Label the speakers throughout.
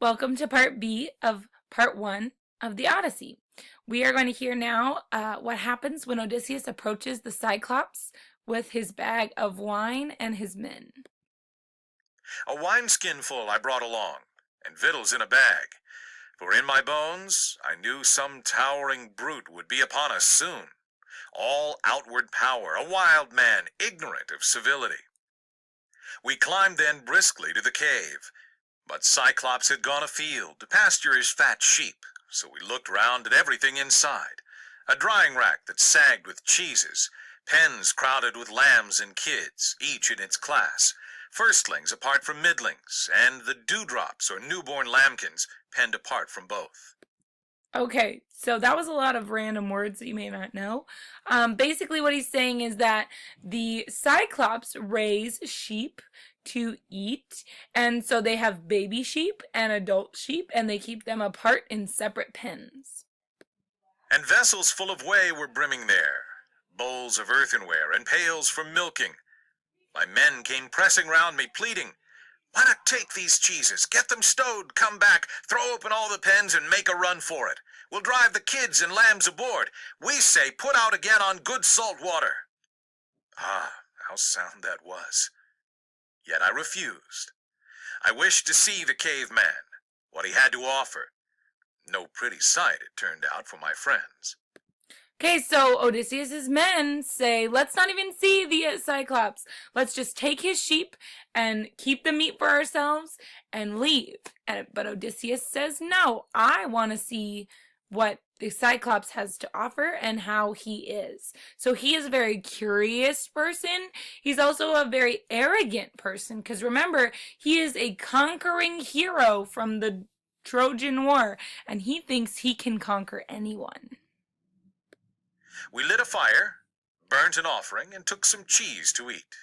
Speaker 1: Welcome to Part B of Part 1 of the Odyssey. We are going to hear now what happens when Odysseus approaches the Cyclops with his bag of wine and his men.
Speaker 2: A wineskin full I brought along, and victuals in a bag. For in my bones I knew some towering brute would be upon us soon. All outward power, a wild man, ignorant of civility. We climbed then briskly to the cave, but Cyclops had gone afield to pasture his fat sheep, so we looked round at everything inside. A drying rack that sagged with cheeses, pens crowded with lambs and kids, each in its class, firstlings apart from middlings, and the dewdrops or newborn lambkins penned apart from both.
Speaker 1: Okay, so that was a lot of random words that you may not know. Basically what he's saying is that the Cyclops raise sheep to eat, and so they have baby sheep and adult sheep, and they keep them apart in separate pens.
Speaker 2: And vessels full of whey were brimming there, bowls of earthenware and pails for milking. My men came pressing round me, pleading, "Why not take these cheeses, get them stowed, come back, throw open all the pens and make a run for it. We'll drive the kids and lambs aboard. We say put out again on good salt water." Ah, how sound that was. Yet I refused. I wished to see the caveman, what he had to offer. No pretty sight it turned out for my friends.
Speaker 1: Okay, so Odysseus's men say, let's not even see the Cyclops. Let's just take his sheep and keep the meat for ourselves and leave. But Odysseus says, no, I want to see what the Cyclops has to offer and how he is. So he is a very curious person. He's also a very arrogant person, because remember, he is a conquering hero from the Trojan War, and he thinks he can conquer anyone.
Speaker 2: We lit a fire, burnt an offering, and took some cheese to eat.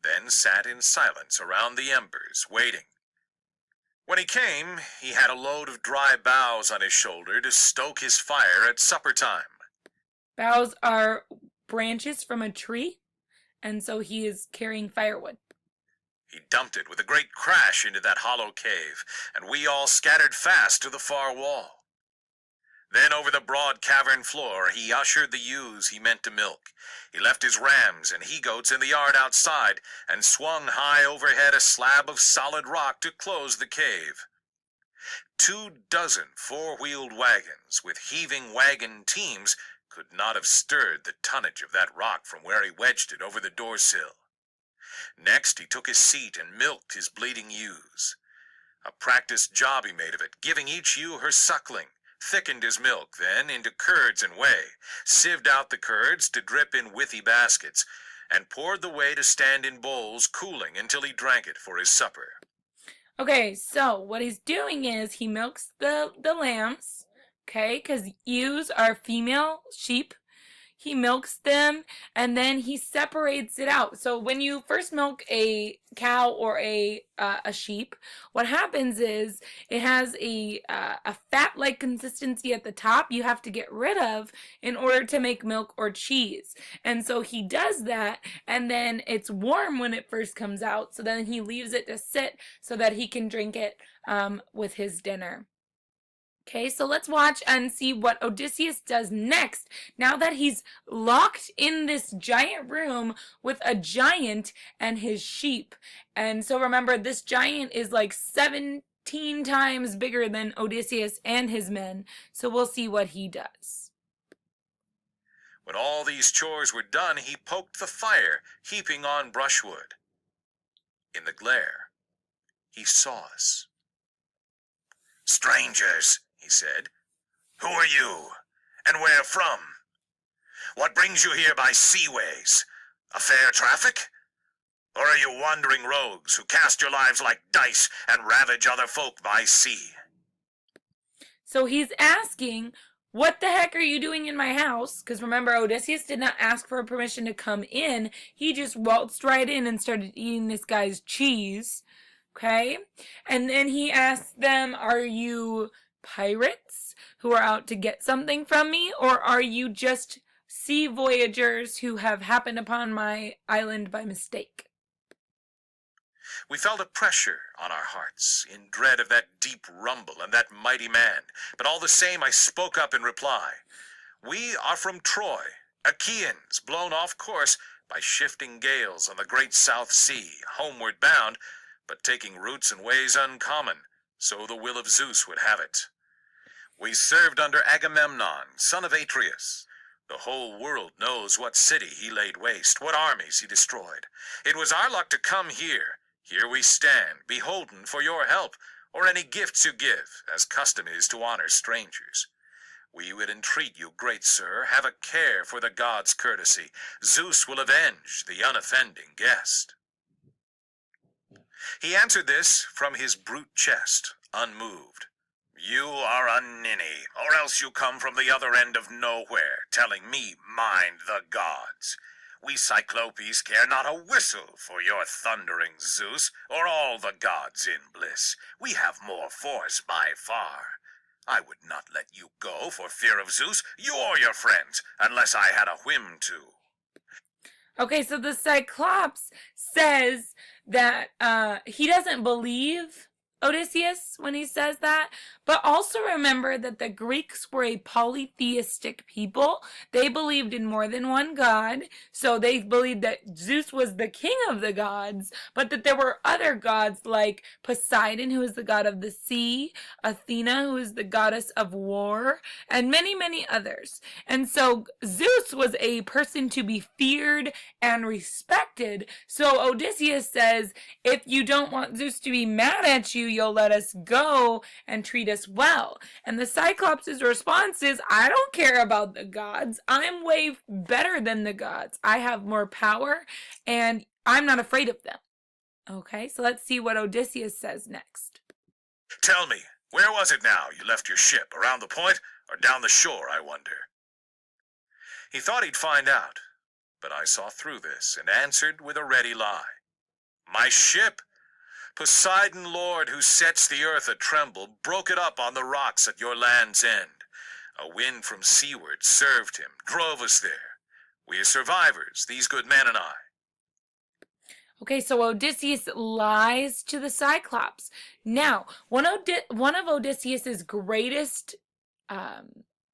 Speaker 2: Then sat in silence around the embers, waiting. When he came, he had a load of dry boughs on his shoulder to stoke his fire at supper time.
Speaker 1: Boughs are branches from a tree, and so he is carrying firewood.
Speaker 2: He dumped it with a great crash into that hollow cave, and we all scattered fast to the far wall. Then over the broad cavern floor he ushered the ewes he meant to milk. He left his rams and he-goats in the yard outside, and swung high overhead a slab of solid rock to close the cave. 24 four-wheeled wagons with heaving wagon teams could not have stirred the tonnage of that rock from where he wedged it over the door-sill. Next he took his seat and milked his bleating ewes. A practiced job he made of it, giving each ewe her suckling, thickened his milk then into curds and whey, sieved out the curds to drip in withy baskets, and poured the whey to stand in bowls cooling until he drank it for his supper.
Speaker 1: Okay, so what he's doing is he milks the lambs, okay, because ewes are female sheep. He milks them, and then he separates it out. So when you first milk a cow or a sheep, what happens is it has a fat-like consistency at the top you have to get rid of in order to make milk or cheese. And so he does that, and then it's warm when it first comes out, so then he leaves it to sit so that he can drink it with his dinner. Okay, so let's watch and see what Odysseus does next now that he's locked in this giant room with a giant and his sheep. And so remember, this giant is like 17 times bigger than Odysseus and his men. So we'll see what he does.
Speaker 2: When all these chores were done, he poked the fire, heaping on brushwood. In the glare, he saw us. "Strangers," he said, "who are you, and where from? What brings you here by seaways? A fair traffic? Or are you wandering rogues who cast your lives like dice and ravage other folk by sea?"
Speaker 1: So he's asking, what the heck are you doing in my house? Because remember, Odysseus did not ask for permission to come in. He just waltzed right in and started eating this guy's cheese. Okay? And then he asks them, are you pirates who are out to get something from me, or are you just sea voyagers who have happened upon my island by mistake?
Speaker 2: We felt a pressure on our hearts, in dread of that deep rumble and that mighty man, but all the same I spoke up in reply. We are from Troy, Achaeans, blown off course by shifting gales on the great South Sea, homeward bound, but taking routes and ways uncommon, so the will of Zeus would have it. We served under Agamemnon, son of Atreus. The whole world knows what city he laid waste, what armies he destroyed. It was our luck to come here. Here we stand, beholden for your help, or any gifts you give, as custom is to honor strangers. We would entreat you, great sir, have a care for the gods' courtesy. Zeus will avenge the unoffending guest. He answered this from his brute chest, unmoved. You are a ninny, or else you come from the other end of nowhere, telling me mind the gods. We Cyclopes care not a whistle for your thundering Zeus, or all the gods in bliss. We have more force by far. I would not let you go for fear of Zeus, you or your friends, unless I had a whim to.
Speaker 1: Okay, so the Cyclops says that he doesn't believe Odysseus when he says that, but also remember that the Greeks were a polytheistic people. They believed in more than one god, so they believed that Zeus was the king of the gods, but that there were other gods like Poseidon, who is the god of the sea, Athena, who is the goddess of war, and many, many others. And so Zeus was a person to be feared and respected. So Odysseus says, if you don't want Zeus to be mad at you, you'll let us go and treat us well. And the Cyclops' response is, I don't care about the gods. I'm way better than the gods. I have more power and I'm not afraid of them. Okay, so let's see what Odysseus says next.
Speaker 2: Tell me, where was it now you left your ship? Around the point or down the shore, I wonder? He thought he'd find out, but I saw through this and answered with a ready lie. My ship? Poseidon, Lord, who sets the earth a-tremble, broke it up on the rocks at your land's end. A wind from seaward served him, drove us there. We are survivors, these good men and I.
Speaker 1: Okay, so Odysseus lies to the Cyclops. Now, one of Odysseus's greatest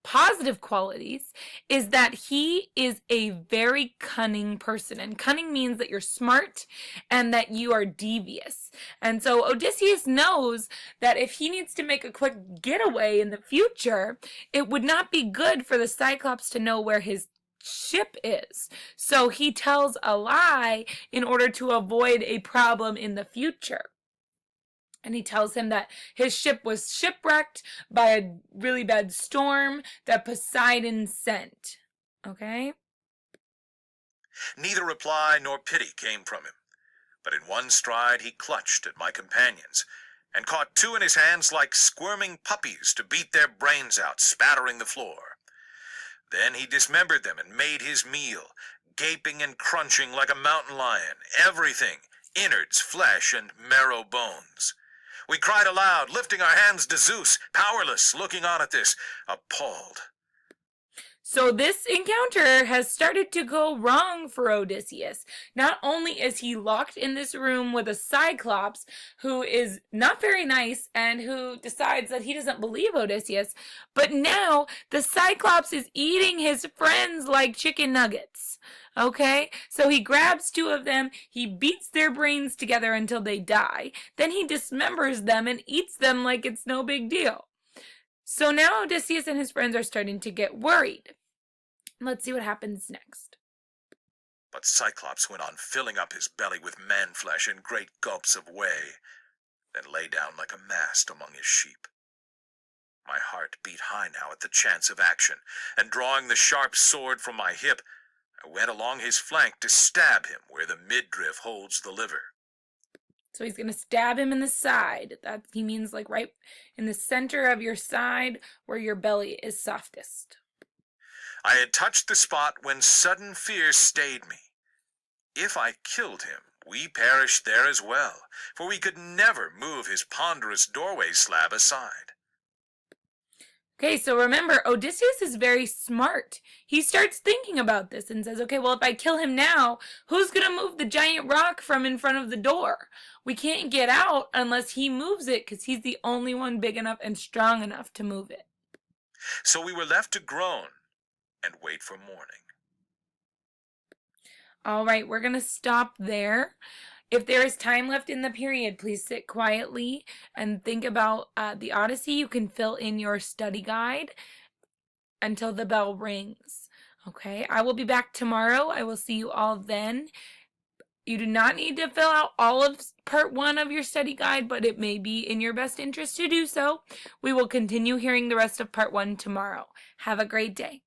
Speaker 1: positive qualities is that he is a very cunning person. And cunning means that you're smart and that you are devious. And so Odysseus knows that if he needs to make a quick getaway in the future, it would not be good for the Cyclops to know where his ship is. So he tells a lie in order to avoid a problem in the future. And he tells him that his ship was shipwrecked by a really bad storm that Poseidon sent. Okay?
Speaker 2: Neither reply nor pity came from him, but in one stride he clutched at my companions, and caught two in his hands like squirming puppies to beat their brains out, spattering the floor. Then he dismembered them and made his meal, gaping and crunching like a mountain lion, everything, innards, flesh, and marrow bones. We cried aloud, lifting our hands to Zeus, powerless, looking on at this, appalled.
Speaker 1: So this encounter has started to go wrong for Odysseus. Not only is he locked in this room with a Cyclops who is not very nice and who decides that he doesn't believe Odysseus, but now the Cyclops is eating his friends like chicken nuggets. Okay, so he grabs two of them, he beats their brains together until they die, then he dismembers them and eats them like it's no big deal. So now Odysseus and his friends are starting to get worried. Let's see what happens next.
Speaker 2: But Cyclops went on filling up his belly with man-flesh in great gulps of whey, then lay down like a mast among his sheep. My heart beat high now at the chance of action, and drawing the sharp sword from my hip, I went along his flank to stab him where the midriff holds the liver.
Speaker 1: So he's going to stab him in the side. That he means like right in the center of your side where your belly is softest.
Speaker 2: I had touched the spot when sudden fear stayed me. If I killed him, we perished there as well, for we could never move his ponderous doorway slab aside.
Speaker 1: Okay, so remember, Odysseus is very smart. He starts thinking about this and says, okay, well, if I kill him now, who's going to move the giant rock from in front of the door? We can't get out unless he moves it because he's the only one big enough and strong enough to move it.
Speaker 2: So we were left to groan and wait for morning.
Speaker 1: All right, we're going to stop there. If there is time left in the period, please sit quietly and think about the Odyssey. You can fill in your study guide until the bell rings. Okay, I will be back tomorrow. I will see you all then. You do not need to fill out all of part 1 of your study guide, but it may be in your best interest to do so. We will continue hearing the rest of part 1 tomorrow. Have a great day.